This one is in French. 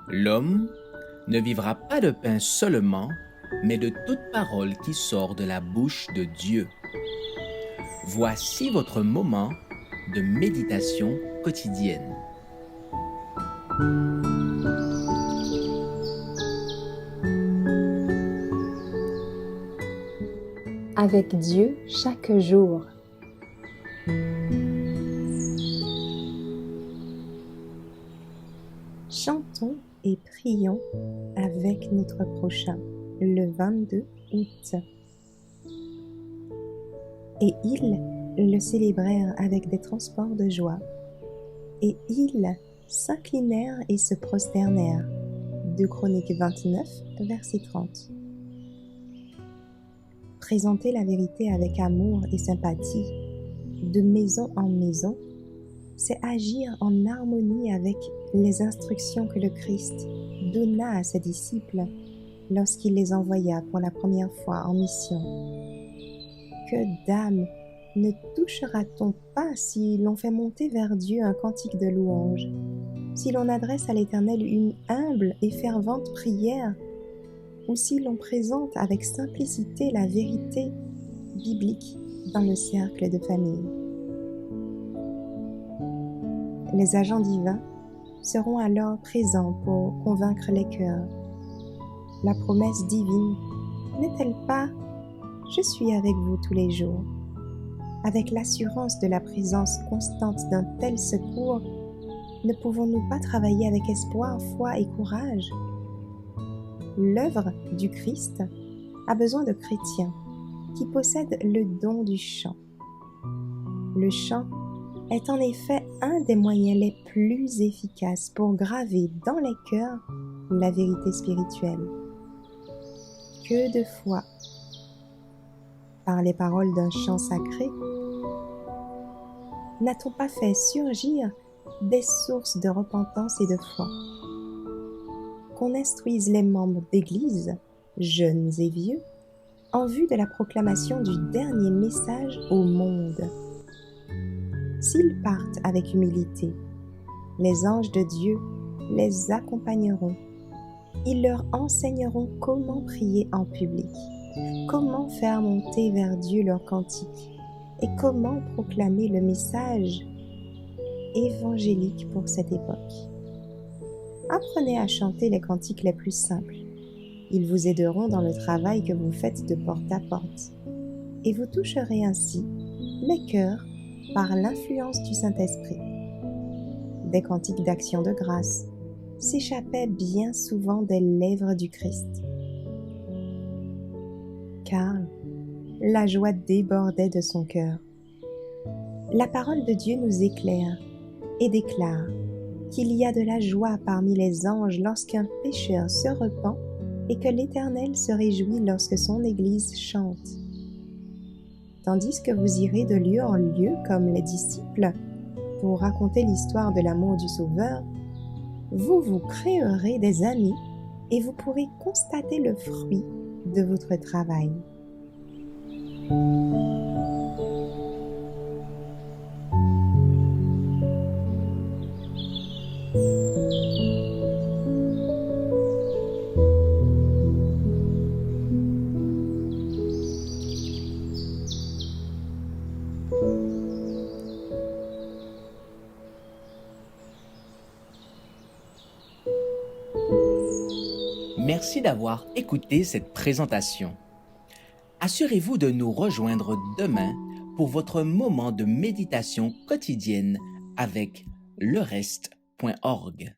L'homme ne vivra pas de pain seulement, mais de toute parole qui sort de la bouche de Dieu. Voici votre moment de méditation quotidienne. Avec Dieu chaque jour. Chantons et prions avec notre prochain le 22 août. Et ils le célébrèrent avec des transports de joie. Et ils s'inclinèrent et se prosternèrent. 2 Chroniques 29, verset 30. Présenter la vérité avec amour et sympathie, de maison en maison, c'est agir en harmonie avec les instructions que le Christ donna à ses disciples lorsqu'il les envoya pour la première fois en mission. Que d'âmes ne touchera-t-on pas si l'on fait monter vers Dieu un cantique de louange, si l'on adresse à l'Éternel une humble et fervente prière, ou si l'on présente avec simplicité la vérité biblique dans le cercle de famille. Les agents divins seront alors présents pour convaincre les cœurs. La promesse divine n'est-elle pas « Je suis avec vous tous les jours ». Avec l'assurance de la présence constante d'un tel secours, ne pouvons-nous pas travailler avec espoir, foi et courage? L'œuvre du Christ a besoin de chrétiens qui possèdent le don du chant. Le chant est en effet un des moyens les plus efficaces pour graver dans les cœurs la vérité spirituelle. Que de fois, par les paroles d'un chant sacré, n'a-t-on pas fait surgir des sources de repentance et de foi? Qu'on instruise les membres d'Église, jeunes et vieux, en vue de la proclamation du dernier message au monde. S'ils partent avec humilité, les anges de Dieu les accompagneront. Ils leur enseigneront comment prier en public, comment faire monter vers Dieu leurs cantiques et comment proclamer le message évangélique pour cette époque. Apprenez à chanter les cantiques les plus simples. Ils vous aideront dans le travail que vous faites de porte à porte. Et vous toucherez ainsi les cœurs par l'influence du Saint-Esprit. Des cantiques d'action de grâce s'échappaient bien souvent des lèvres du Christ. Car la joie débordait de son cœur. La parole de Dieu nous éclaire et déclare qu'il y a de la joie parmi les anges lorsqu'un pécheur se repent et que l'Éternel se réjouit lorsque son Église chante. Tandis que vous irez de lieu en lieu comme les disciples pour raconter l'histoire de l'amour du Sauveur, vous vous créerez des amis et vous pourrez constater le fruit de votre travail. Merci d'avoir écouté cette présentation. Assurez-vous de nous rejoindre demain pour votre moment de méditation quotidienne avec lereste.org.